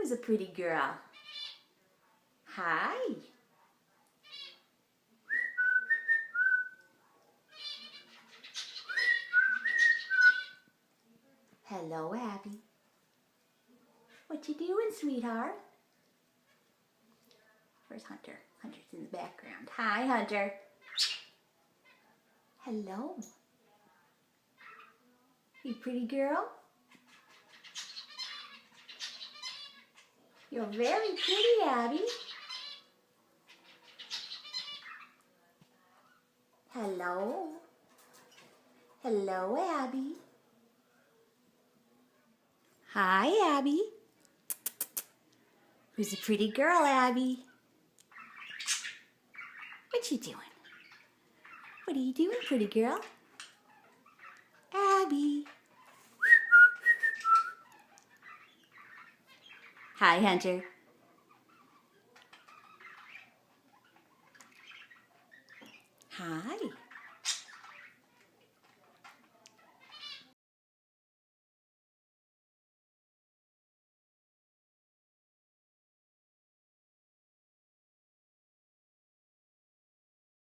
Who's a pretty girl? Hi. Hello, Abby. What you doing, sweetheart? Where's Hunter? Hunter's in the background. Hi, Hunter. Hello. You pretty girl? You're very pretty, Abby. Hello. Hello, Abby. Hi, Abby. Who's a pretty girl, Abby? What you doing? What are you doing, pretty girl? Abby. Hi, Hunter. Hi.